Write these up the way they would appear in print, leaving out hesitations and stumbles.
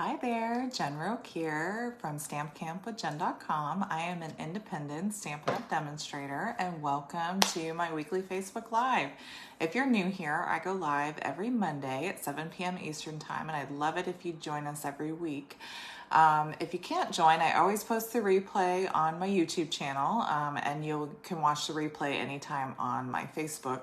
Hi there, Jen Roque here from StampCampWithJen.com. I am an independent Stampin' Up! Demonstrator and welcome to my weekly Facebook Live. If you're new here, I go live every Monday at 7 p.m. Eastern Time, and I'd love it if you'd join us every week. If you can't join, I always post the replay on my YouTube channel, and you can watch the replay anytime on my Facebook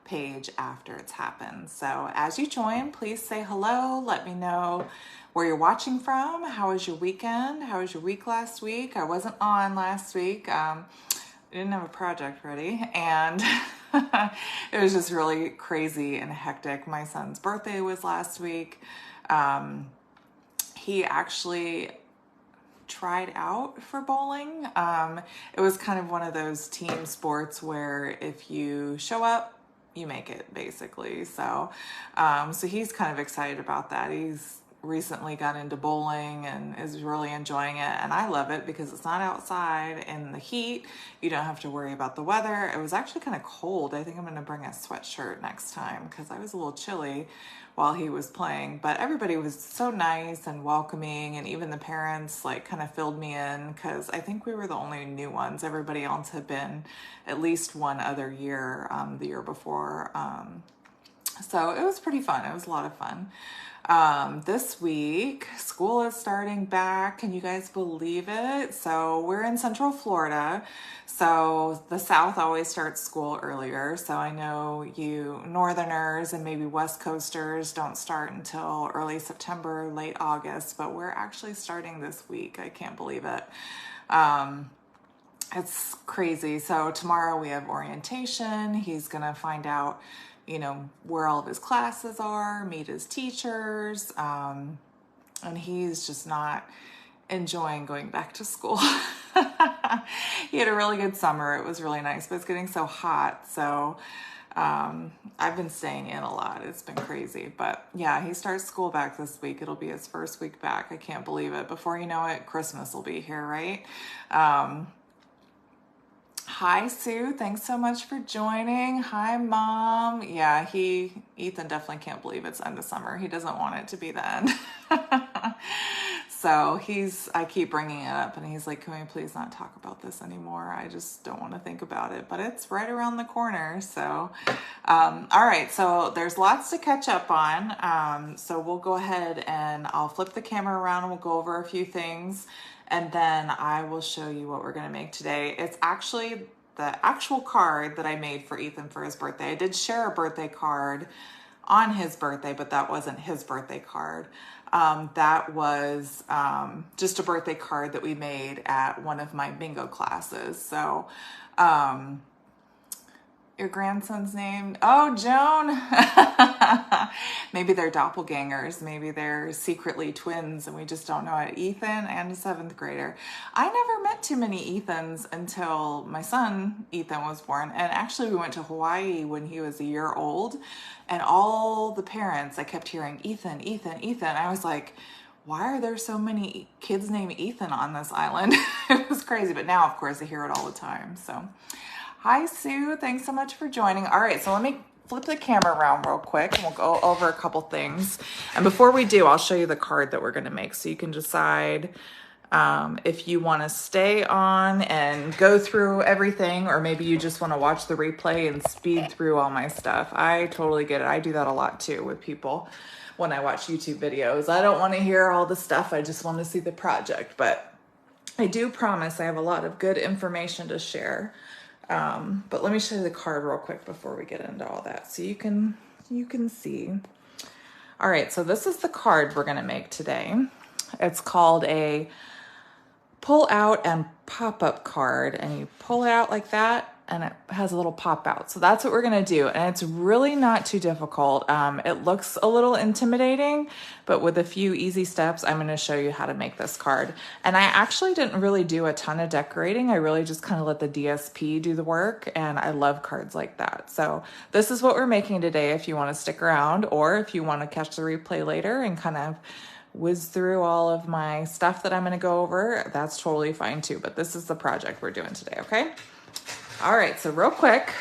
page after it's happened. So as you join, please say hello, let me know where you're watching from. How was your weekend? How was your week last week? I wasn't on last week. I didn't have a project ready, and it was just really crazy and hectic. My son's birthday was last week. He actually tried out for bowling. It was kind of one of those team sports where if you show up, you make it, basically. So he's kind of excited about that. He's recently got into bowling and is really enjoying it, and I love it because it's not outside in the heat. You don't have to worry about the weather. It was actually kind of cold. I think I'm going to bring a sweatshirt next time because I was a little chilly while he was playing, but everybody was so nice and welcoming, and even the parents like kind of filled me in because I think we were the only new ones. Everybody else had been at least one other year, the year before. So it was pretty fun. It was a lot of fun. This week, school is starting back. Can you guys believe it? So we're in Central Florida. So the South always starts school earlier. So I know you Northerners and maybe West Coasters don't start until early September, late August, but we're actually starting this week. I can't believe it. It's crazy. So tomorrow we have orientation. He's going to find out where all of his classes are, meet his teachers, and he's just not enjoying going back to school. He had a really good summer. It was really nice, but it's getting so hot. So I've been staying in a lot. It's been crazy. But yeah, he starts school back this week. It'll be his first week back. I can't believe it. Before you know it, Christmas will be here, right? Hi, Sue. Thanks so much for joining. Hi, Mom. Yeah, Ethan definitely can't believe it's end of summer. He doesn't want it to be the end. So I keep bringing it up and he's like, can we please not talk about this anymore? I just don't want to think about it, but it's right around the corner. So, all right. So there's lots to catch up on. So we'll go ahead and I'll flip the camera around and we'll go over a few things. And then I will show you what we're going to make today. It's actually the actual card that I made for Ethan for his birthday. I did share a birthday card on his birthday, but that wasn't his birthday card. That was just a birthday card that we made at one of my bingo classes. So your grandson's name? Oh, Joan. Maybe they're doppelgangers. Maybe they're secretly twins and we just don't know it. Ethan and a 7th grader. I never met too many Ethans until my son, Ethan, was born. And actually we went to Hawaii when he was a year old. And all the parents, I kept hearing, Ethan, Ethan, Ethan. I was like, why are there so many kids named Ethan on this island? It was crazy. But now, of course, I hear it all the time. So hi, Sue. Thanks so much for joining. All right, so let me flip the camera around real quick and we'll go over a couple things. And before we do, I'll show you the card that we're going to make so you can decide if you want to stay on and go through everything, or maybe you just want to watch the replay and speed through all my stuff. I totally get it. I do that a lot too with people when I watch YouTube videos. I don't want to hear all the stuff. I just want to see the project. But I do promise I have a lot of good information to share. But let me show you the card real quick before we get into all that so you can see. All right, so this is the card we're going to make today. It's called a pull out and pop up card, and you pull it out like that and it has a little pop out. So that's what we're going to do. And it's really not too difficult. It looks a little intimidating, but with a few easy steps, I'm going to show you how to make this card. And I actually didn't really do a ton of decorating. I really just kind of let the DSP do the work. And I love cards like that. So this is what we're making today if you want to stick around, or if you want to catch the replay later and kind of whiz through all of my stuff that I'm going to go over, that's totally fine too. But this is the project we're doing today, okay? All right, so real quick,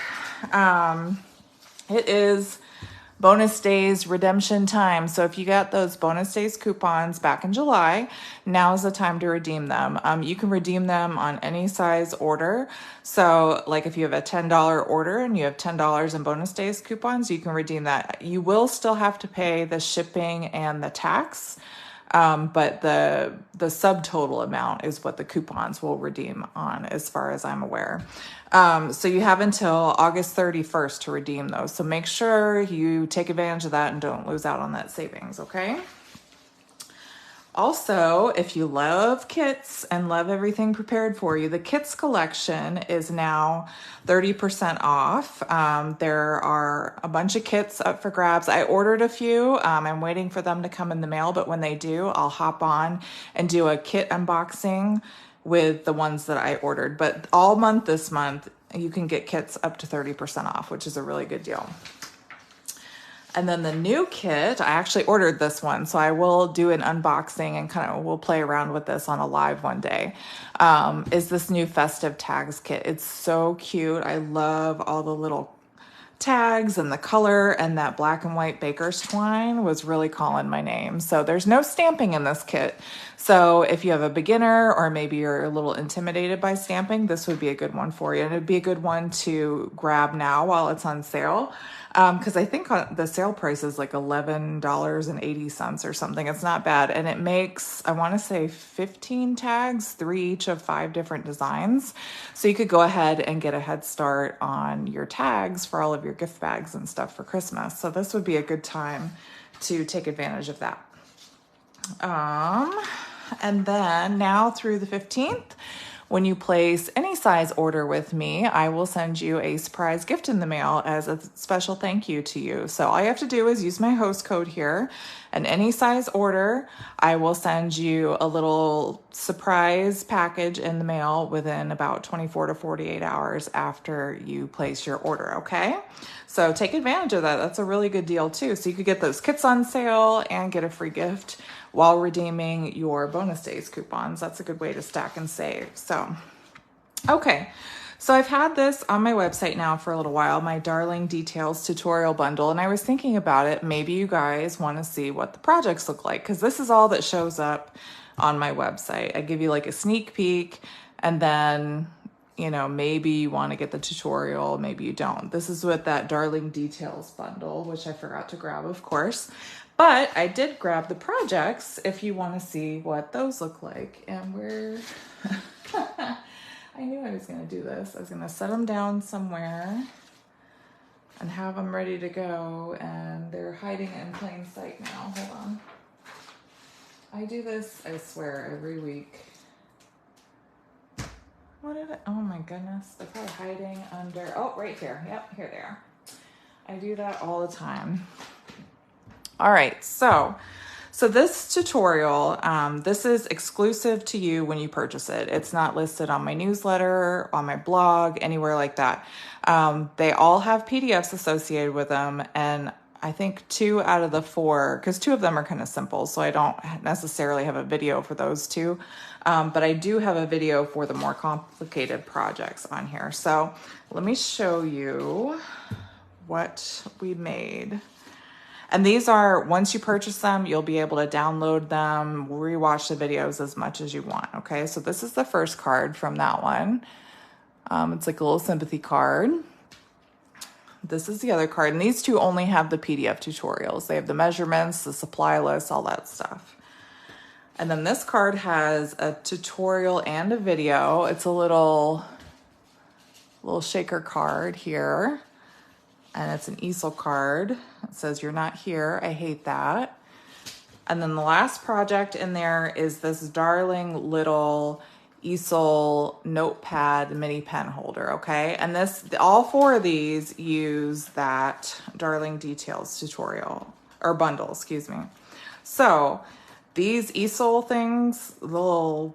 it is bonus days redemption time. So if you got those bonus days coupons back in July, now is the time to redeem them. You can redeem them on any size order. So like if you have a $10 order and you have $10 in bonus days coupons, you can redeem that. You will still have to pay the shipping and the tax. But the subtotal amount is what the coupons will redeem on, as far as I'm aware. So you have until August 31st to redeem those. So make sure you take advantage of that and don't lose out on that savings, okay? Also, if you love kits and love everything prepared for you, the kits collection is now 30% off. There are a bunch of kits up for grabs. I ordered a few. I'm waiting for them to come in the mail, but when they do, I'll hop on and do a kit unboxing with the ones that I ordered. But all month this month, you can get kits up to 30% off, which is a really good deal. And then the new kit, I actually ordered this one, so I will do an unboxing and we'll play around with this on a live one day, is this new festive tags kit. It's so cute. I love all the little tags and the color, and that black and white baker's twine was really calling my name. So there's no stamping in this kit. So if you have a beginner or maybe you're a little intimidated by stamping, this would be a good one for you. And it'd be a good one to grab now while it's on sale. Because I think the sale price is like $11.80 or something. It's not bad. And it makes, I want to say 15 tags, 3 each of 5 different designs. So you could go ahead and get a head start on your tags for all of your gift bags and stuff for Christmas. So this would be a good time to take advantage of that. And then now through the 15th, when you place any size order with me, I will send you a surprise gift in the mail as a special thank you to you. So all you have to do is use my host code here, and any size order, I will send you a little surprise package in the mail within about 24 to 48 hours after you place your order, okay? So take advantage of that. That's a really good deal too. So you could get those kits on sale and get a free gift while redeeming your bonus days coupons. That's a good way to stack and save. So, okay. So I've had this on my website now for a little while, my Darling Details tutorial bundle. And I was thinking about it. Maybe you guys want to see what the projects look like, because this is all that shows up on my website. I give you like a sneak peek, and then, you know, maybe you want to get the tutorial, maybe you don't. This is with that Darling Details bundle, which I forgot to grab, of course. But I did grab the projects if you want to see what those look like. And we're, I knew I was going to do this. I was going to set them down somewhere and have them ready to go. And they're hiding in plain sight now. Hold on. I do this, I swear, every week. What did it? Oh my goodness. They're probably hiding under, oh, right here. Yep, here they are. I do that all the time. All right, so this tutorial, this is exclusive to you when you purchase it. It's not listed on my newsletter, on my blog, anywhere like that. They all have PDFs associated with them, and I think 2 out of the 4, because 2 of them are kind of simple, so I don't necessarily have a video for those 2, but I do have a video for the more complicated projects on here. So let me show you what we made. And these are, once you purchase them, you'll be able to download them, rewatch the videos as much as you want, okay? So this is the first card from that one. It's like a little sympathy card. This is the other card, and these 2 only have the PDF tutorials. They have the measurements, the supply list, all that stuff. And then this card has a tutorial and a video. It's a little shaker card here. And it's an easel card. It says, "You're not here. I hate that." And then the last project in there is this darling little easel notepad mini pen holder, okay? And all 4 of these use that Darling Details tutorial, or bundle, excuse me. So these easel things, little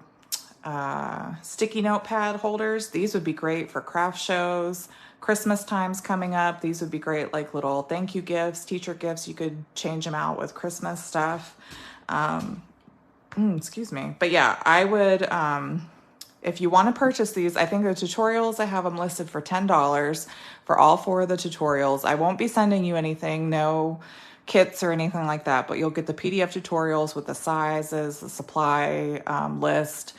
sticky notepad holders, these would be great for craft shows. Christmas time's coming up. These would be great, like little thank you gifts, teacher gifts. You could change them out with Christmas stuff. Excuse me. But yeah, I would, if you want to purchase these, I think the tutorials, I have them listed for $10 for all 4 of the tutorials. I won't be sending you anything, no kits or anything like that, but you'll get the PDF tutorials with the sizes, the supply list,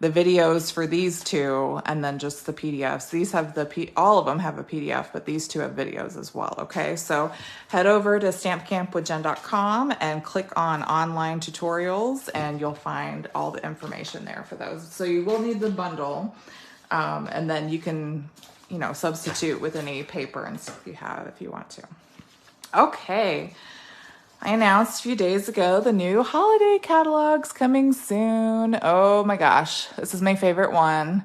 the videos for these 2, and then just the PDFs. These have all of them have a PDF, but these 2 have videos as well. Okay, so head over to stampcampwithjen.com and click on online tutorials, and you'll find all the information there for those. So you will need the bundle, and then you can, substitute with any paper and stuff you have if you want to. Okay. I announced a few days ago the new holiday catalog's coming soon. Oh my gosh, this is my favorite one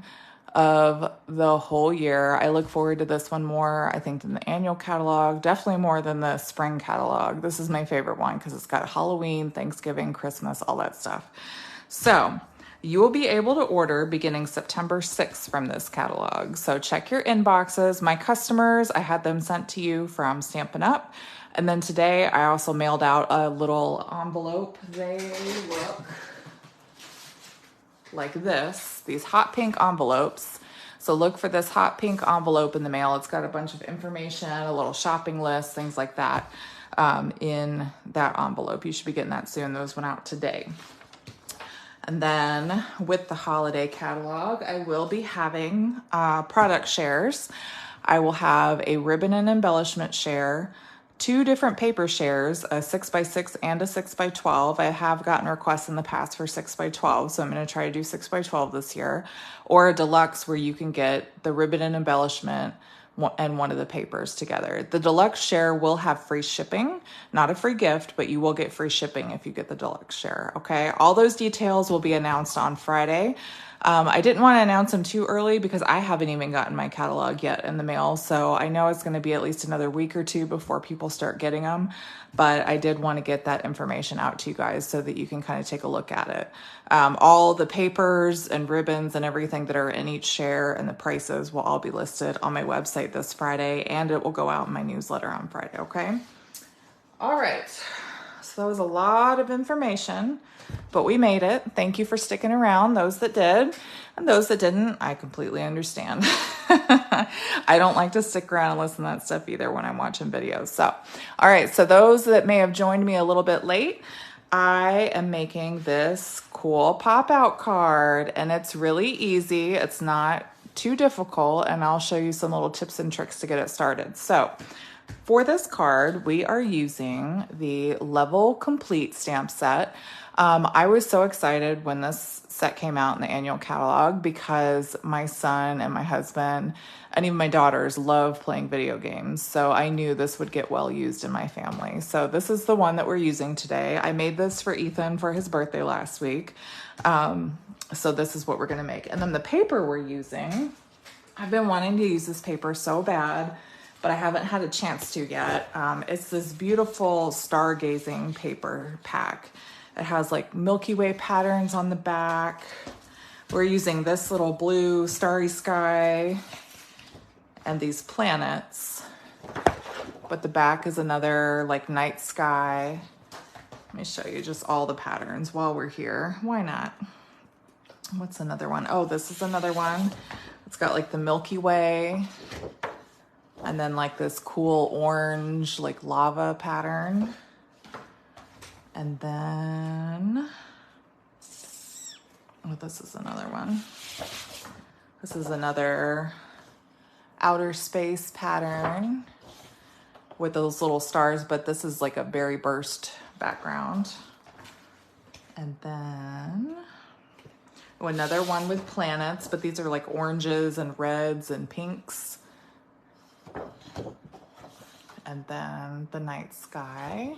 of the whole year. I look forward to this one more, I think, than the annual catalog, definitely more than the spring catalog. This is my favorite one because it's got Halloween, Thanksgiving, Christmas, all that stuff. So you will be able to order beginning September 6th from this catalog. So check your inboxes. My customers, I had them sent to you from Stampin' Up! And then today I also mailed out a little envelope. They look like this, these hot pink envelopes. So look for this hot pink envelope in the mail. It's got a bunch of information, a little shopping list, things like that in that envelope. You should be getting that soon. Those went out today. And then with the holiday catalog, I will be having product shares. I will have a ribbon and embellishment share, 2 different paper shares, a 6x6 and a 6x12. I have gotten requests in the past for 6x12, so I'm going to try to do 6x12 this year, or a deluxe where you can get the ribbon and embellishment and one of the papers together. The deluxe share will have free shipping, not a free gift, but you will get free shipping if you get the deluxe share. Okay, all those details will be announced on Friday. I didn't want to announce them too early because I haven't even gotten my catalog yet in the mail. So I know it's going to be at least another week or 2 before people start getting them. But I did want to get that information out to you guys so that you can kind of take a look at it. All the papers and ribbons and everything that are in each share and the prices will all be listed on my website this Friday, and it will go out in my newsletter on Friday. Okay. All right. So that was a lot of information, but we made it. Thank you for sticking around, those that did. And those that didn't, I completely understand. I don't like to stick around and listen to that stuff either when I'm watching videos. So, all right. So those that may have joined me a little bit late, I am making this cool pop-out card, and it's really easy. It's not too difficult, and I'll show you some little tips and tricks to get it started. So for this card, we are using the Level Complete stamp set. I was so excited when this set came out in the annual catalog because my son and my husband and even my daughters love playing video games. So I knew this would get well used in my family. So this is the one that we're using today. I made this for Ethan for his birthday last week. So this is what we're going to make. And then the paper we're using, I've been wanting to use this paper so bad, but I haven't had a chance to yet. It's this beautiful stargazing paper pack. It has like Milky Way patterns on the back. We're using this little blue starry sky and these planets, but the back is another like night sky. Let me show you just all the patterns while we're here. Why not? What's another one? Oh, this is another one. It's got like the Milky Way and then like this cool orange like lava pattern. And then, oh, this is another one. This is another outer space pattern with those little stars, but this is like a berry burst background. And then another one with planets, but these are like oranges and reds and pinks. And then the night sky.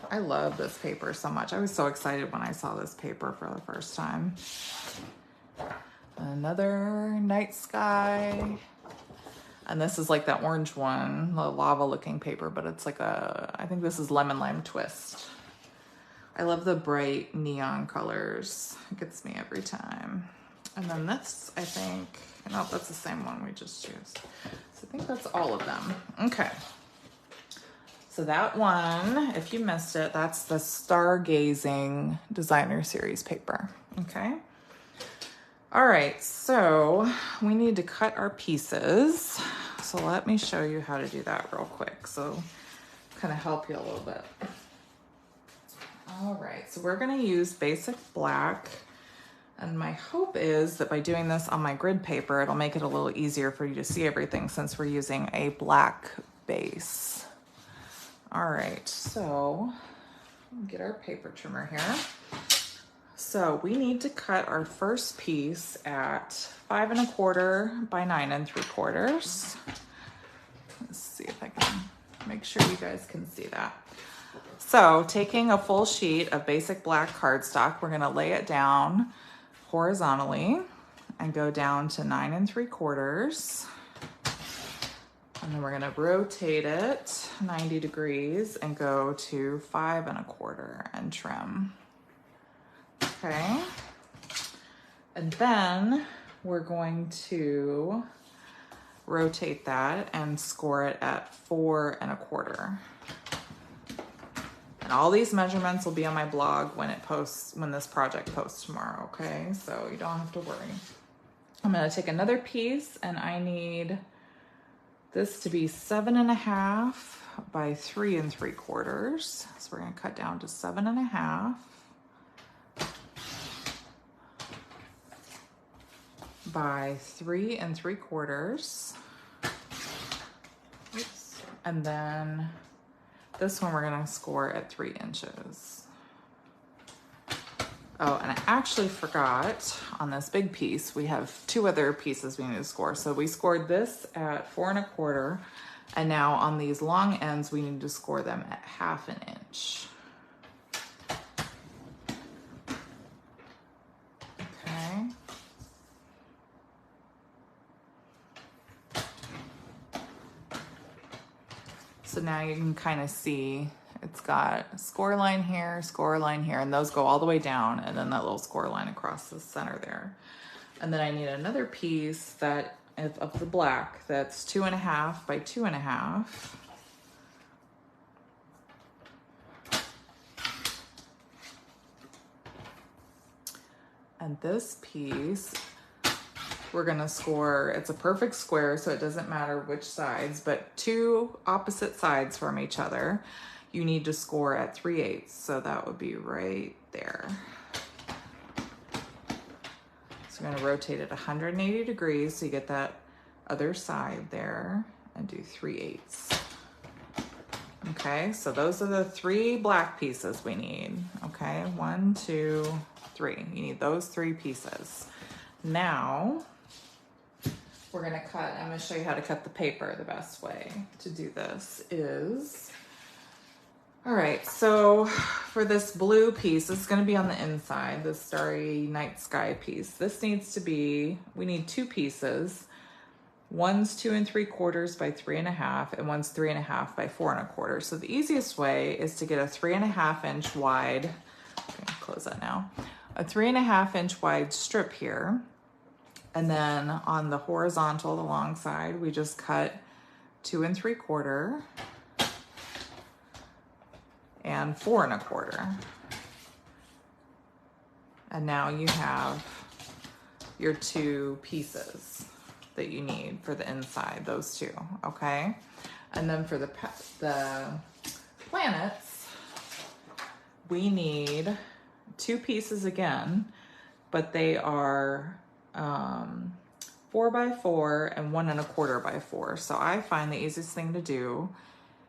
I love this paper so much. I was so excited when I saw this paper for the first time. Another night sky. And this is like that orange one, the lava looking paper, but it's like I think this is lemon lime twist. I love the bright neon colors. It gets me every time. And then this, I think, no, that's the same one we just used. So I think that's all of them. Okay. So that one, if you missed it, that's the Stargazing Designer Series paper, okay? All right, so we need to cut our pieces. So let me show you how to do that real quick. So kind of help you a little bit. All right, so we're gonna use basic black. And my hope is that by doing this on my grid paper, it'll make it a little easier for you to see everything since we're using a black base. All right, so get our paper trimmer here. So we need to cut our first piece at 5 1/4 by 9 3/4. Let's see if I can make sure you guys can see that. So taking a full sheet of basic black cardstock, we're gonna lay it down horizontally and go down to 9 3/4. And then we're gonna rotate it 90 degrees and go to 5 1/4 and trim. Okay. And then we're going to rotate that and score it at 4 1/4. And all these measurements will be on my blog when this project posts tomorrow, okay? So you don't have to worry. I'm gonna take another piece and I need this to be 7 1/2 by 3 3/4. So we're gonna cut down to 7 1/2 by 3 3/4. Oops. And then this one we're gonna score at 3 inches. Oh, and I actually forgot on this big piece, we have 2 other pieces we need to score. So we scored this at 4 1/4, and now on these long ends, we need to score them at 1/2 inch. Okay. So now you can kind of see it's got a score line here, and those go all the way down, and then that little score line across the center there. And then I need another piece that of the black that's 2 1/2 by 2 1/2. And this piece, we're gonna score, it's a perfect square, so it doesn't matter which sides, but 2 opposite sides from each other, you need to score at 3/8. So that would be right there. So we're gonna rotate it 180 degrees so you get that other side there and do 3/8. Okay, so those are the 3 black pieces we need. Okay, 1, 2, 3. You need those 3 pieces. Now, we're gonna cut, I'm gonna show you how to cut the paper. The best way to do this is, all right, so for this blue piece, it's gonna be on the inside, the starry night sky piece. This needs to be, we need 2 pieces. One's 2 3/4 by 3 1/2, and one's 3 1/2 by 4 1/4. So the easiest way is to get a 3 1/2 inch wide, okay, close that now, a 3 1/2 inch wide strip here. And then on the horizontal, the long side, we just cut 2 3/4 and 4 1/4. And now you have your 2 pieces that you need for the inside, those 2, okay? And then for the planets, we need 2 pieces again, but they are 4 by 4 and 1 1/4 by 4. So I find the easiest thing to do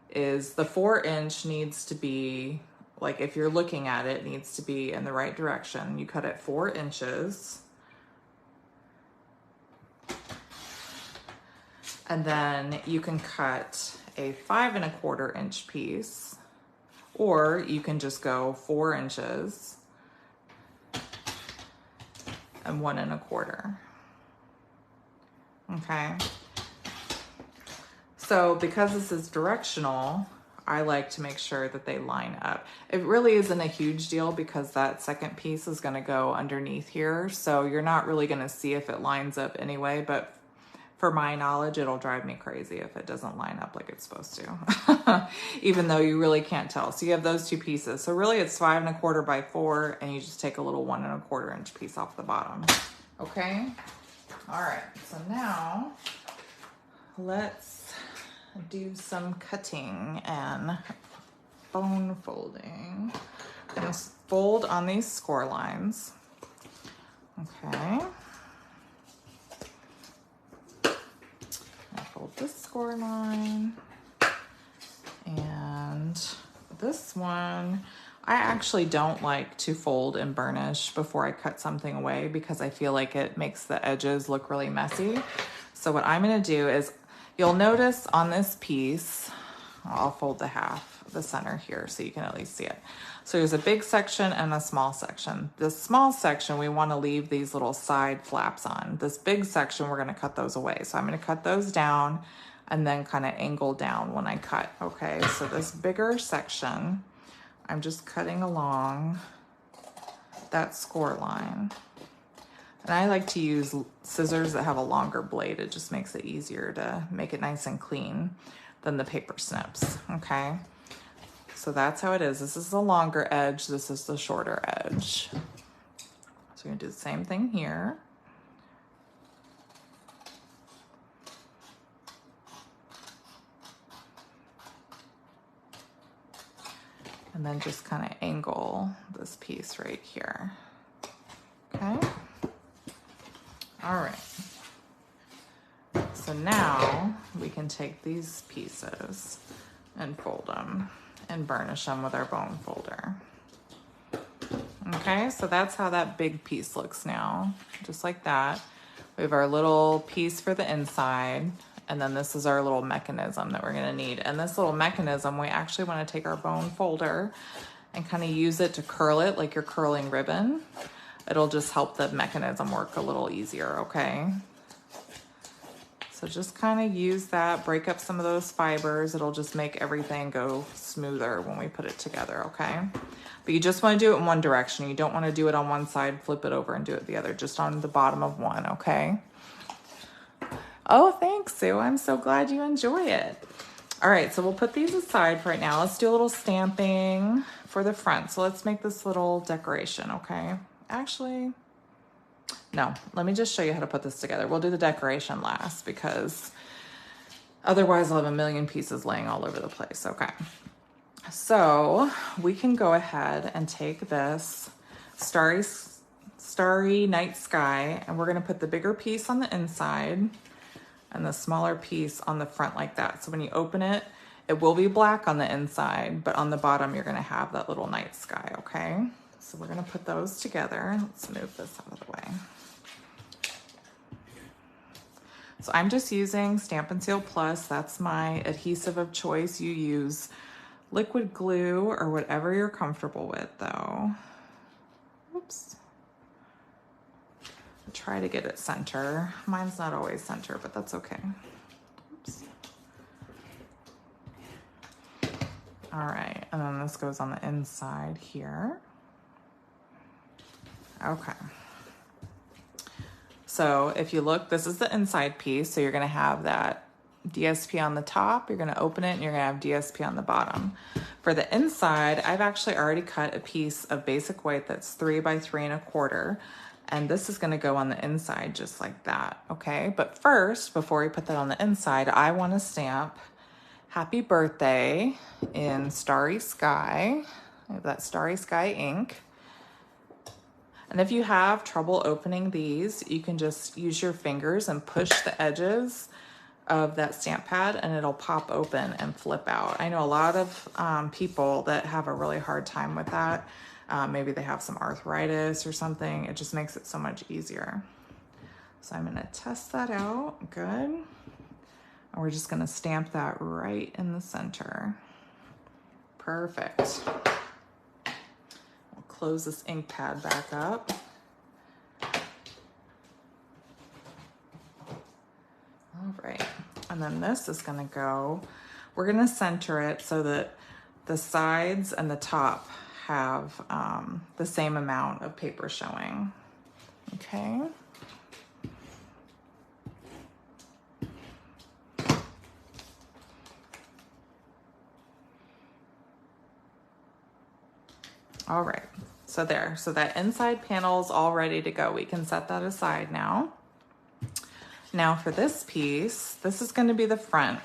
is the 4 inch needs to be, like if you're looking at it, needs to be in the right direction. You cut it 4 inches. And then you can cut a 5 1/4 inch piece, or you can just go 4 inches and 1 1/4. Okay. So because this is directional, I like to make sure that they line up. It really isn't a huge deal because that second piece is gonna go underneath here. So you're not really gonna see if it lines up anyway, but for my knowledge, it'll drive me crazy if it doesn't line up like it's supposed to, even though you really can't tell. So you have those 2 pieces. So really it's 5 1/4 by 4, and you just take a little 1 1/4 inch piece off the bottom. Okay. All right. So now let's do some cutting and bone folding. I'm going to fold on these score lines. Okay. I'll fold this score line. And this one, I actually don't like to fold and burnish before I cut something away because I feel like it makes the edges look really messy. So what I'm gonna do is, you'll notice on this piece, I'll fold the center here so you can at least see it. So there's a big section and a small section. This small section, we wanna leave these little side flaps on. This big section, we're gonna cut those away. So I'm gonna cut those down and then kind of angle down when I cut, okay? So this bigger section, I'm just cutting along that score line. And I like to use scissors that have a longer blade. It just makes it easier to make it nice and clean than the paper snips, okay? So that's how it is. This is the longer edge, this is the shorter edge. So we're gonna do the same thing here. And then just kind of angle this piece right here. Okay. All right. So now we can take these pieces and fold them and burnish them with our bone folder. Okay, so that's how that big piece looks now, just like that. We have our little piece for the inside, and then this is our little mechanism that we're gonna need. And this little mechanism, we actually wanna take our bone folder and kind of use it to curl it like you're curling ribbon. It'll just help the mechanism work a little easier, okay? So just kind of use that, break up some of those fibers. It'll just make everything go smoother when we put it together, okay? But you just wanna do it in one direction. You don't wanna do it on one side, flip it over and do it the other, just on the bottom of one, okay? Oh, thanks, Sue. I'm so glad you enjoy it. All right, so we'll put these aside for right now. Let's do a little stamping for the front. So let's make this little decoration, okay? Actually, no, let me just show you how to put this together. We'll do the decoration last because otherwise I'll have a million pieces laying all over the place, okay? So we can go ahead and take this starry night sky, and we're gonna put the bigger piece on the inside and the smaller piece on the front like that. So when you open it, it will be black on the inside, but on the bottom, you're gonna have that little night sky, okay? So we're gonna put those together. Let's move this out of the way. So I'm just using Stampin' Seal Plus. That's my adhesive of choice. You use liquid glue or whatever you're comfortable with though. Oops. Try to get it center. Mine's not always center, but that's okay. Oops. All right, and then this goes on the inside here. Okay. So if you look, this is the inside piece. So you're gonna have that DSP on the top, you're gonna open it, and you're gonna have DSP on the bottom. For the inside, I've actually already cut a piece of basic white that's 3 by 3 1/4. And this is gonna go on the inside just like that, okay? But first, before we put that on the inside, I wanna stamp Happy Birthday in Starry Sky. I have that Starry Sky ink. And if you have trouble opening these, you can just use your fingers and push the edges of that stamp pad and it'll pop open and flip out. I know a lot of people that have a really hard time with that. Maybe they have some arthritis or something. It just makes it so much easier. So I'm gonna test that out, good. And we're just gonna stamp that right in the center. Perfect. We'll close this ink pad back up. All right, and then this is gonna go, we're gonna center it so that the sides and the top have the same amount of paper showing, okay? All right, So there, so that inside panel is all ready to go. We can set that aside now. Now for this piece, this is gonna be the front.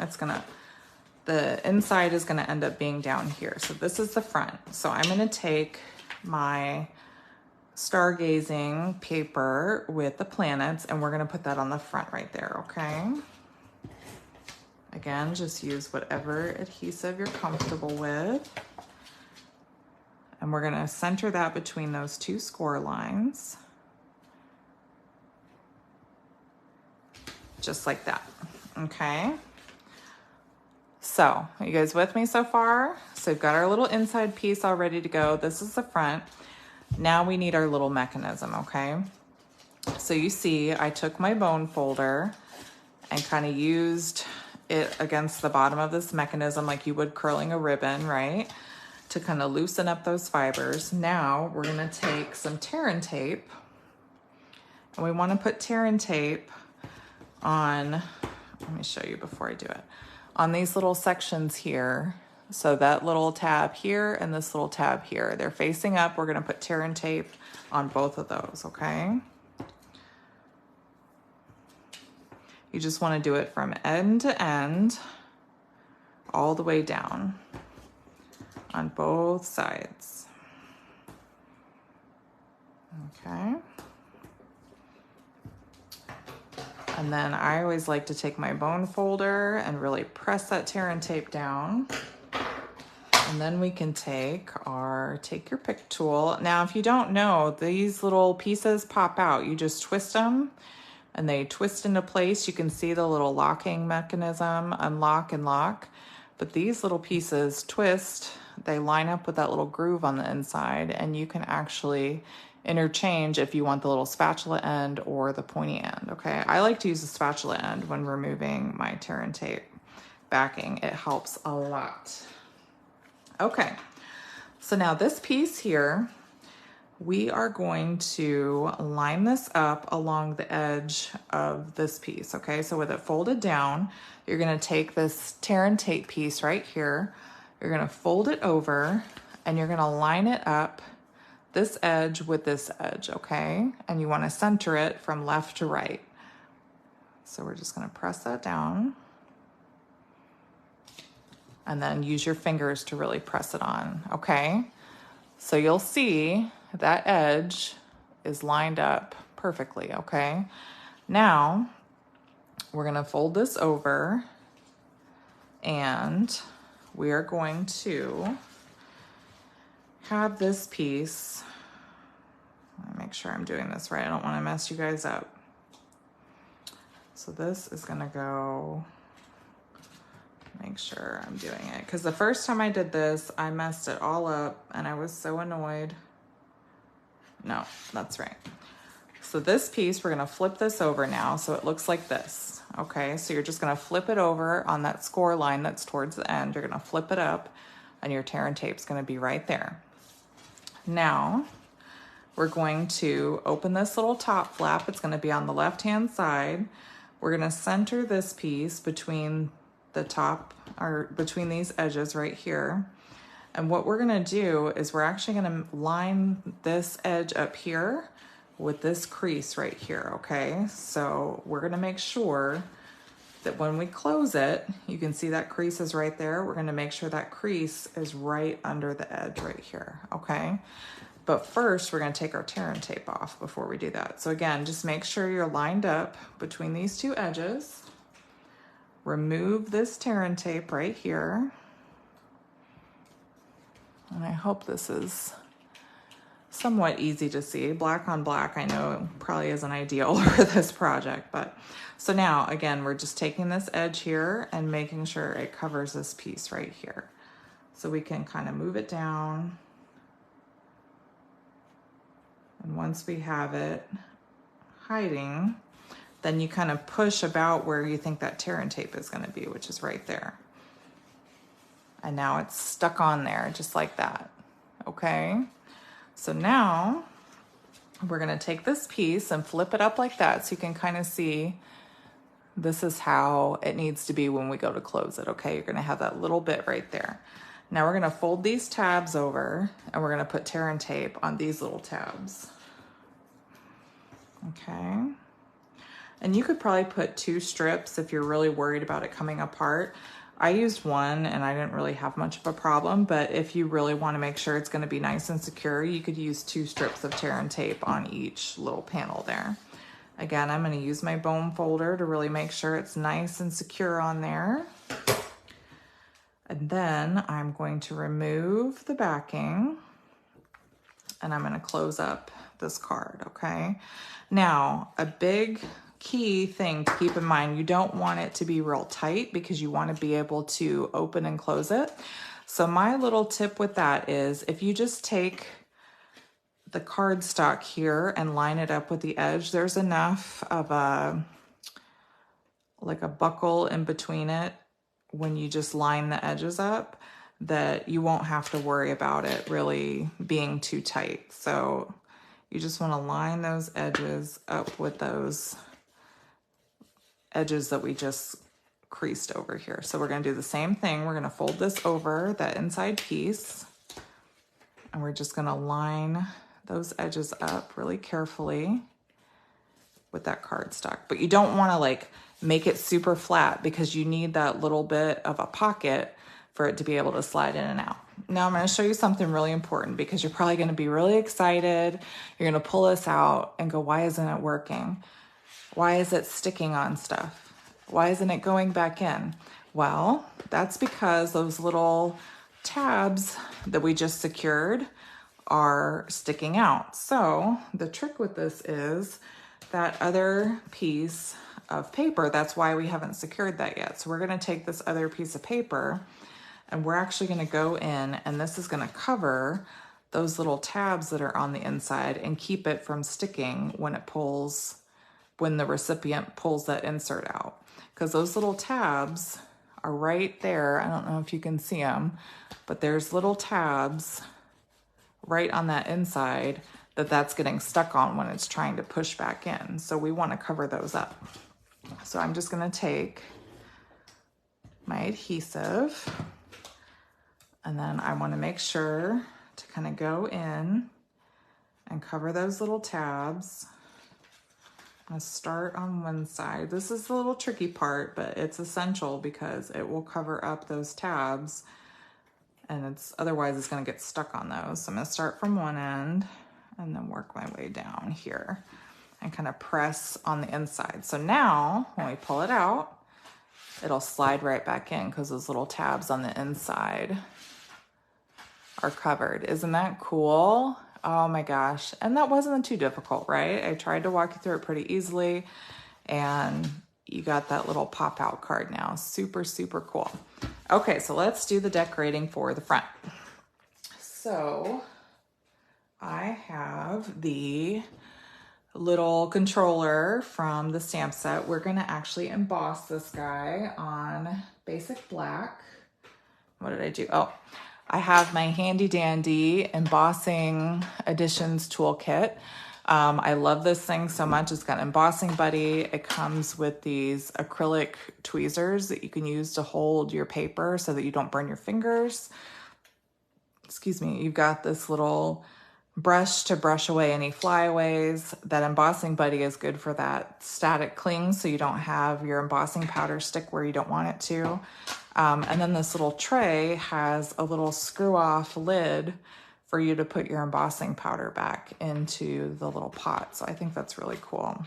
The inside is gonna end up being down here. So this is the front. So I'm gonna take my stargazing paper with the planets and we're gonna put that on the front right there, okay? Again, just use whatever adhesive you're comfortable with. And we're gonna center that between those two score lines. Just like that, okay? So, are you guys with me so far? So we've got our little inside piece all ready to go. This is the front. Now we need our little mechanism, okay? So you see, I took my bone folder and kind of used it against the bottom of this mechanism like you would curling a ribbon, right? To kind of loosen up those fibers. Now we're gonna take some Terran tape and we wanna put Terran tape on, let me show you before I do it, on these little sections here. So that little tab here and this little tab here, they're facing up. We're gonna put Terran tape on both of those, okay? You just wanna do it from end to end, all the way down on both sides, okay? And then I always like to take my bone folder and really press that Terran tape down. And then we can take your pick tool. Now, if you don't know, these little pieces pop out. You just twist them and they twist into place. You can see the little locking mechanism, unlock and lock. But these little pieces twist, they line up with that little groove on the inside, and you can actually interchange if you want the little spatula end or the pointy end, okay? I like to use the spatula end when removing my Terran tape backing. It helps a lot. Okay, so now this piece here, we are going to line this up along the edge of this piece, okay? So with it folded down, you're gonna take this Terran tape piece right here, you're gonna fold it over, and you're gonna line it up this edge with this edge, okay? And you wanna center it from left to right. So we're just gonna press that down and then use your fingers to really press it on, okay? So you'll see that edge is lined up perfectly, okay? Now, we're gonna fold this over and we are going to have this piece, let me make sure I'm doing this right. I don't wanna mess you guys up. So this is gonna go, make sure I'm doing it. Because the first time I did this, I messed it all up and I was so annoyed. No, that's right. So this piece, we're gonna flip this over now so it looks like this. Okay, so you're just gonna flip it over on that score line that's towards the end. You're gonna flip it up and your Terran tape's gonna be right there. Now, we're going to open this little top flap. It's gonna be on the left-hand side. We're gonna center this piece between the top, or between these edges right here. And what we're gonna do is we're actually gonna line this edge up here with this crease right here, okay? So we're gonna make sure that when we close it, you can see that crease is right there. We're gonna make sure that crease is right under the edge right here, okay? But first, we're gonna take our Terran tape off before we do that. So again, just make sure you're lined up between these two edges. Remove this Terran tape right here. And I hope this is somewhat easy to see. Black on black, I know probably isn't ideal for this project, but so now again, we're just taking this edge here and making sure it covers this piece right here. So we can kind of move it down. And once we have it hiding, then you kind of push about where you think that Terran tape is gonna be, which is right there. And now it's stuck on there just like that, okay? So now we're gonna take this piece and flip it up like that so you can kind of see this is how it needs to be when we go to close it, okay? You're gonna have that little bit right there. Now we're gonna fold these tabs over and we're gonna put tear and tape on these little tabs. Okay. And you could probably put 2 strips if you're really worried about it coming apart. I used 1 and I didn't really have much of a problem, but if you really want to make sure it's going to be nice and secure, you could use 2 strips of tear and tape on each little panel there. Again, I'm going to use my bone folder to really make sure it's nice and secure on there. And then I'm going to remove the backing and I'm going to close up this card, okay? Now, a big key thing to keep in mind, you don't want it to be real tight because you want to be able to open and close it. So my little tip with that is if you just take the cardstock here and line it up with the edge, there's enough of like a buckle in between it when you just line the edges up that you won't have to worry about it really being too tight. So you just want to line those edges up with those edges that we just creased over here. So we're going to do the same thing. We're going to fold this over that inside piece and we're just going to line those edges up really carefully with that cardstock. But you don't want to like make it super flat because you need that little bit of a pocket for it to be able to slide in and out. Now I'm going to show you something really important because you're probably going to be really excited. You're going to pull this out and go, why isn't it working? Why is it sticking on stuff? Why isn't it going back in? Well, that's because those little tabs that we just secured are sticking out. So the trick with this is that other piece of paper, that's why we haven't secured that yet. So we're going to take this other piece of paper and we're actually going to go in and this is going to cover those little tabs that are on the inside and keep it from sticking when it pulls, when the recipient pulls that insert out. Because those little tabs are right there. I don't know if you can see them, but there's little tabs right on that inside that's getting stuck on when it's trying to push back in. So we want to cover those up. So I'm just going to take my adhesive and then I want to make sure to kind of go in and cover those little tabs. I'm going to start on one side. This is the little tricky part, but it's essential because it will cover up those tabs and otherwise it's going to get stuck on those. So I'm going to start from one end and then work my way down here and kind of press on the inside. So now when we pull it out, it'll slide right back in because those little tabs on the inside are covered. Isn't that cool? Oh my gosh. And that wasn't too difficult, right? I tried to walk you through it pretty easily and you got that little pop out card now. Super, super cool. Okay, so let's do the decorating for the front. So I have the little controller from the stamp set. We're gonna actually emboss this guy on basic black. What did I do? Oh, I have my handy dandy embossing additions toolkit. I love this thing so much. It's got an embossing buddy. It comes with these acrylic tweezers that you can use to hold your paper so that you don't burn your fingers. Excuse me. You've got this little brush to brush away any flyaways. That embossing buddy is good for that static cling so you don't have your embossing powder stick where you don't want it to. And then this little tray has a little screw off lid for you to put your embossing powder back into the little pot. So I think that's really cool.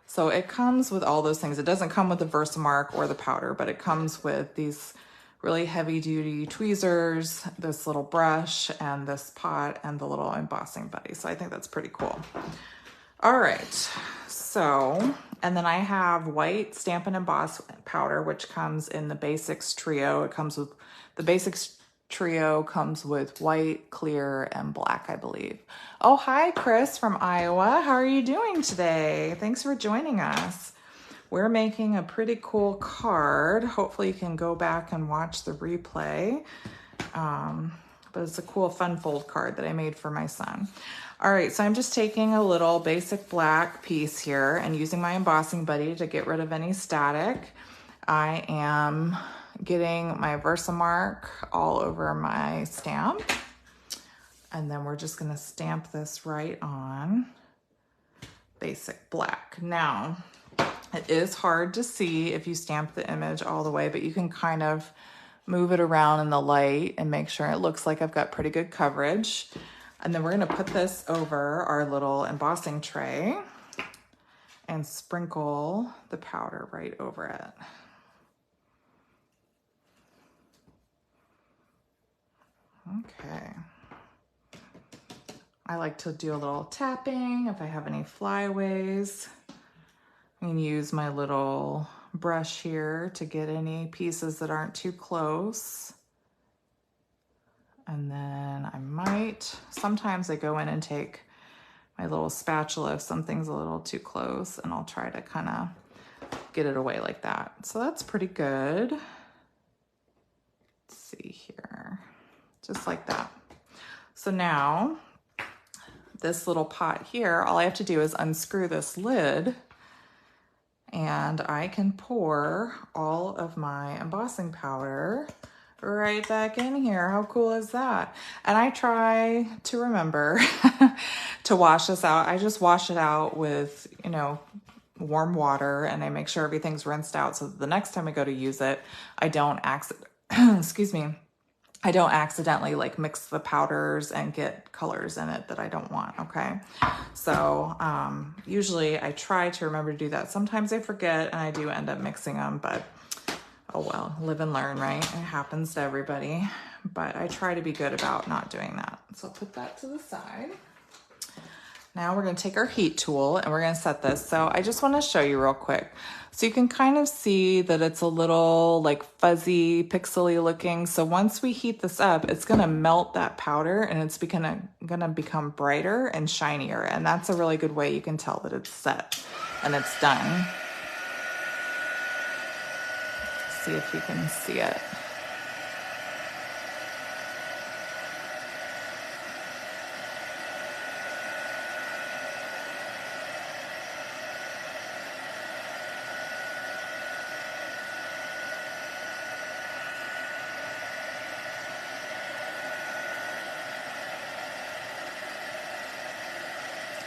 So it comes with all those things. It doesn't come with the Versamark or the powder, but it comes with these really heavy duty tweezers, this little brush and this pot and the little embossing buddy. So I think that's pretty cool. All right, so, and then I have white Stampin' Emboss powder, which comes in the Basics Trio. It comes with, the Basics Trio comes with white, clear, and black, I believe. Oh, hi, Chris from Iowa. How are you doing today? Thanks for joining us. We're making a pretty cool card. Hopefully you can go back and watch the replay. But it's a cool fun fold card that I made for my son. All right, so I'm just taking a little basic black piece here and using my embossing buddy to get rid of any static. I am getting my Versamark all over my stamp. And then we're just gonna stamp this right on basic black. Now, it is hard to see if you stamp the image all the way, but you can kind of move it around in the light and make sure it looks like I've got pretty good coverage. And then we're gonna put this over our little embossing tray and sprinkle the powder right over it. Okay. I like to do a little tapping if I have any flyaways. I can use my little brush here to get any pieces that aren't too close. And then I might, sometimes I go in and take my little spatula if something's a little too close, and I'll try to kind of get it away like that. So that's pretty good. Let's see here, just like that. So now this little pot here, all I have to do is unscrew this lid and I can pour all of my embossing powder right back in here. How cool is that? And I try to remember to wash this out. I just wash it out with, you know, warm water, and I make sure everything's rinsed out so that the next time I go to use it, I don't excuse me, I don't accidentally like mix the powders and get colors in it that I don't want, okay? So usually I try to remember to do that. Sometimes I forget and I do end up mixing them, but oh well, live and learn, right? It happens to everybody, but I try to be good about not doing that. So I'll put that to the side. Now we're gonna take our heat tool and we're gonna set this. So I just wanna show you real quick. So you can kind of see that it's a little like fuzzy, pixely looking. So once we heat this up, it's gonna melt that powder and it's gonna become brighter and shinier. And that's a really good way you can tell that it's set and it's done. See if you can see it.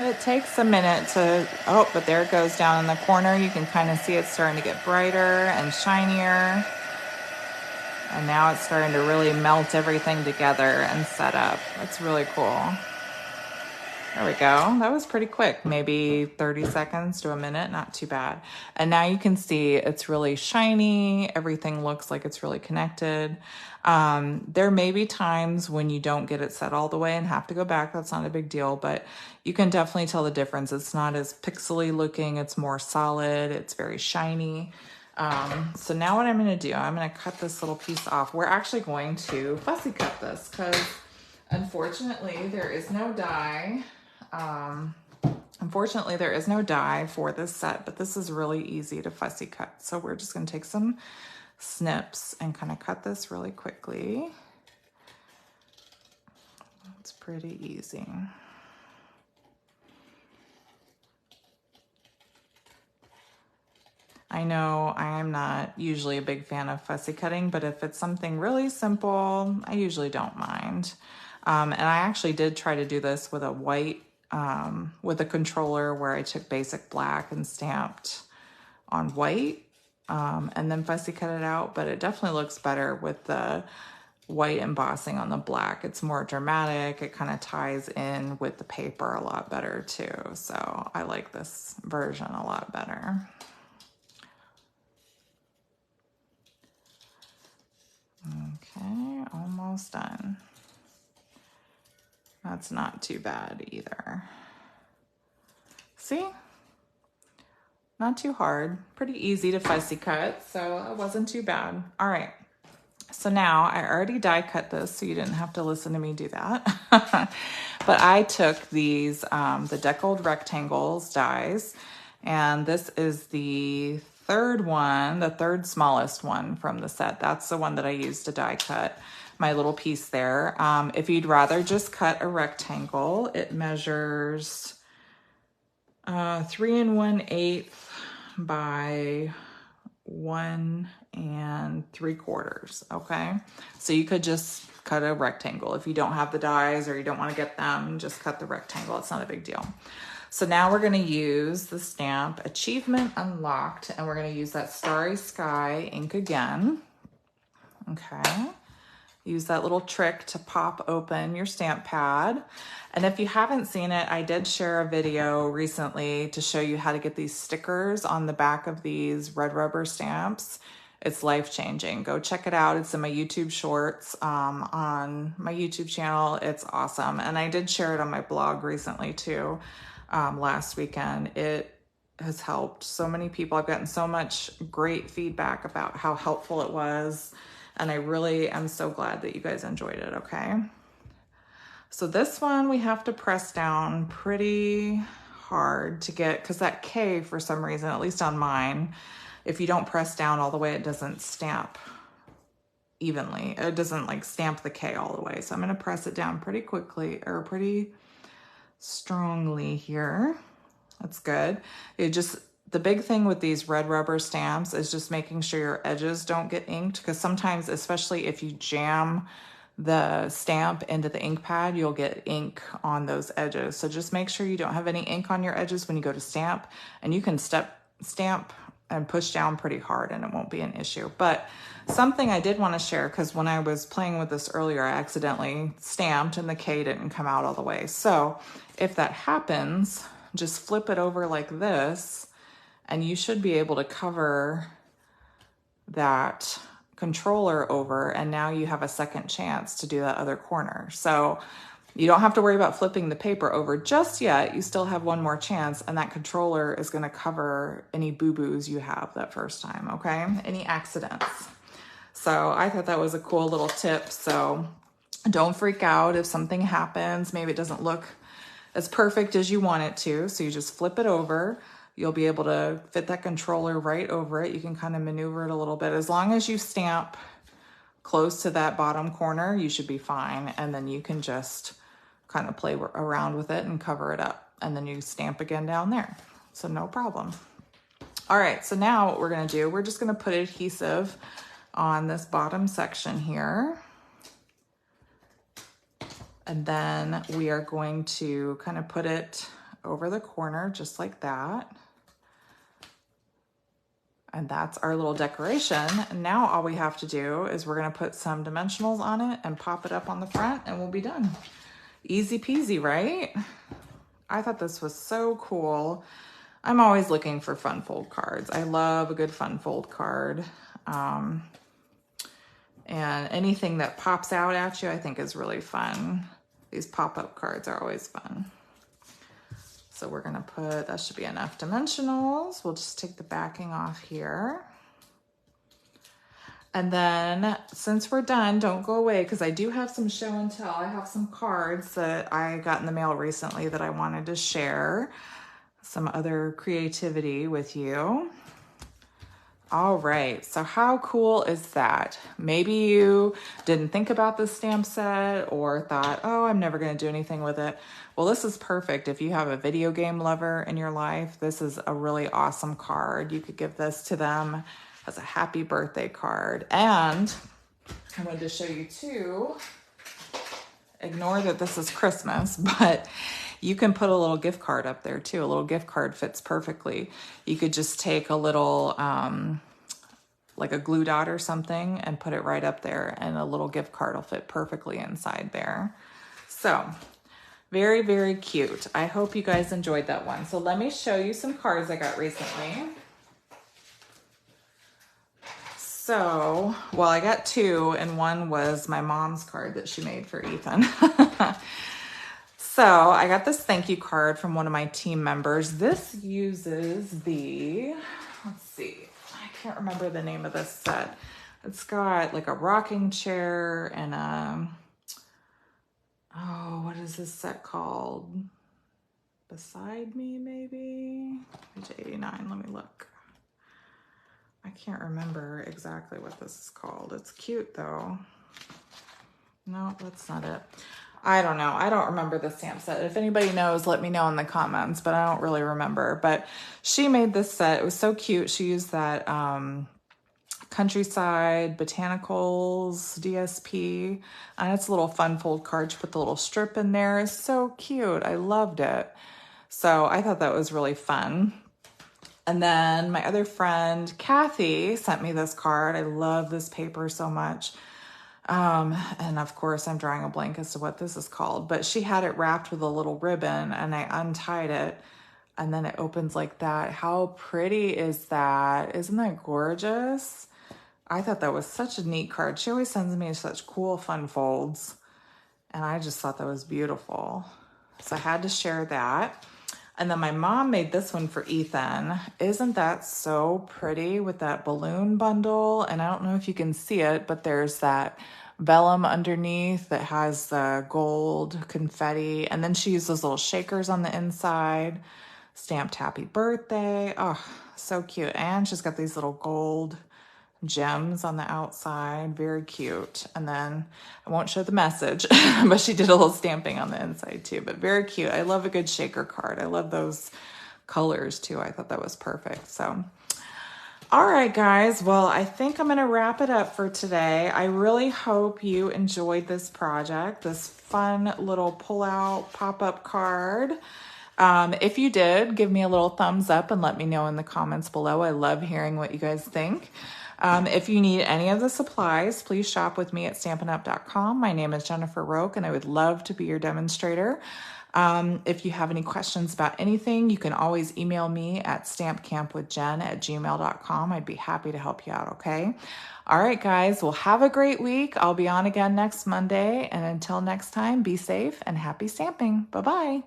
It takes a minute to, oh, but there it goes down in the corner. You can kind of see it's starting to get brighter and shinier. And now it's starting to really melt everything together and set up. That's really cool. There we go. That was pretty quick, maybe 30 seconds to a minute, not too bad. And now you can see it's really shiny. Everything looks like it's really connected. There may be times when you don't get it set all the way and have to go back. That's not a big deal, but you can definitely tell the difference. It's not as pixely looking. It's more solid. It's very shiny. So now what I'm going to do, I'm going to cut this little piece off. We're actually going to fussy cut this because unfortunately there is no die. Unfortunately there is no die for this set, but this is really easy to fussy cut. So we're just going to take some snips and kind of cut this really quickly. It's pretty easy. I know I am not usually a big fan of fussy cutting, but if it's something really simple, I usually don't mind. And I actually did try to do this with a white, with a controller where I took basic black and stamped on white, and then fussy cut it out, but it definitely looks better with the white embossing on the black. It's more dramatic. It kind of ties in with the paper a lot better too. So I like this version a lot better. Okay, almost done. That's not too bad either. See? Not too hard. Pretty easy to fussy cut, so it wasn't too bad. All right. So now I already die cut this, so you didn't have to listen to me do that. But I took these, the Deckled Rectangles dies, and this is the third one, the third smallest one from the set. That's the one that I used to die cut my little piece there. If you'd rather just cut a rectangle, it measures 3 1/8 by 1 3/4, okay? So you could just cut a rectangle. If you don't have the dies or you don't want to get them, just cut the rectangle. It's not a big deal. So now we're going to use the stamp Achievement Unlocked, and we're going to use that Starry Sky ink again. Okay. Use that little trick to pop open your stamp pad. And if you haven't seen it, I did share a video recently to show you how to get these stickers on the back of these red rubber stamps. It's life-changing. Go check it out. It's in my YouTube shorts on my YouTube channel. It's awesome. And I did share it on my blog recently too, last weekend. It has helped so many people. I've gotten so much great feedback about how helpful it was. And I really am so glad that you guys enjoyed it, okay? So this one we have to press down pretty hard to get, because that K, for some reason, at least on mine, if you don't press down all the way, it doesn't stamp evenly. It doesn't like stamp the K all the way. So I'm gonna press it down pretty quickly, or pretty strongly here. That's good. The big thing with these red rubber stamps is just making sure your edges don't get inked, because sometimes, especially if you jam the stamp into the ink pad, you'll get ink on those edges. So just make sure you don't have any ink on your edges when you go to stamp, and you can stamp and push down pretty hard and it won't be an issue. But something I did want to share, because when I was playing with this earlier, I accidentally stamped and the K didn't come out all the way. So if that happens, just flip it over like this, and you should be able to cover that controller over, and now you have a second chance to do that other corner. So you don't have to worry about flipping the paper over just yet. You still have one more chance, and that controller is gonna cover any boo-boos you have that first time, okay? Any accidents. So I thought that was a cool little tip. So don't freak out if something happens. Maybe it doesn't look as perfect as you want it to. So you just flip it over. You'll be able to fit that controller right over it. You can kind of maneuver it a little bit. As long as you stamp close to that bottom corner, you should be fine. And then you can just kind of play around with it and cover it up. And then you stamp again down there. So no problem. All right, so now what we're gonna do, we're just gonna put adhesive on this bottom section here. And then we are going to kind of put it over the corner just like that. And that's our little decoration. And now all we have to do is we're gonna put some dimensionals on it and pop it up on the front, and we'll be done. Easy peasy, right? I thought this was so cool. I'm always looking for fun fold cards. I love a good fun fold card. And anything that pops out at you, I think is really fun. These pop-up cards are always fun. So we're gonna put, that should be enough dimensionals. We'll just take the backing off here. And then since we're done, don't go away, because I do have some show and tell. I have some cards that I got in the mail recently that I wanted to share some other creativity with you. All right, so how cool is that? Maybe you didn't think about this stamp set or thought, oh, I'm never gonna do anything with it. Well, this is perfect. If you have a video game lover in your life, this is a really awesome card. You could give this to them as a happy birthday card. And I wanted to show you too, ignore that this is Christmas, but you can put a little gift card up there too. A little gift card fits perfectly. You could just take a little, like a glue dot or something, and put it right up there, and a little gift card will fit perfectly inside there. So very, very cute. I hope you guys enjoyed that one. So let me show you some cards I got recently. So, well, I got two, and one was my mom's card that she made for Ethan. So I got this thank you card from one of my team members. This uses the, let's see, I can't remember the name of this set. It's got like a rocking chair and oh, what is this set called? Beside Me, maybe? Page 89, let me look. I can't remember exactly what this is called. It's cute though. No, that's not it. I don't know. I don't remember the stamp set. If anybody knows, let me know in the comments, but I don't really remember. But she made this set. It was so cute. She used that Countryside Botanicals DSP. And it's a little fun fold card. You put the little strip in there. It's so cute. I loved it. So I thought that was really fun. And then my other friend, Kathy, sent me this card. I love this paper so much. And of course, I'm drawing a blank as to what this is called. But she had it wrapped with a little ribbon, and I untied it. And then it opens like that. How pretty is that? Isn't that gorgeous? I thought that was such a neat card. She always sends me such cool, fun folds. And I just thought that was beautiful. So I had to share that. And then my mom made this one for Ethan. Isn't that so pretty with that balloon bundle? And I don't know if you can see it, but there's that vellum underneath that has the gold confetti. And then she used those little shakers on the inside. Stamped happy birthday. Oh, so cute. And she's got these little gold gems on the outside. Very cute. And then I won't show the message, but she did a little stamping on the inside too, but very cute. I love a good shaker card. I love those colors too. I thought that was perfect. So, all right, guys. Well, I think I'm going to wrap it up for today. I really hope you enjoyed this project, this fun little pull-out pop-up card. If you did, give me a little thumbs up and let me know in the comments below. I love hearing what you guys think. If you need any of the supplies, please shop with me at StampinUp.com. My name is Jennifer Roque, and I would love to be your demonstrator. If you have any questions about anything, you can always email me at stampcampwithjen@gmail.com. I'd be happy to help you out, okay? All right, guys. Well, have a great week. I'll be on again next Monday. And until next time, be safe and happy stamping. Bye-bye.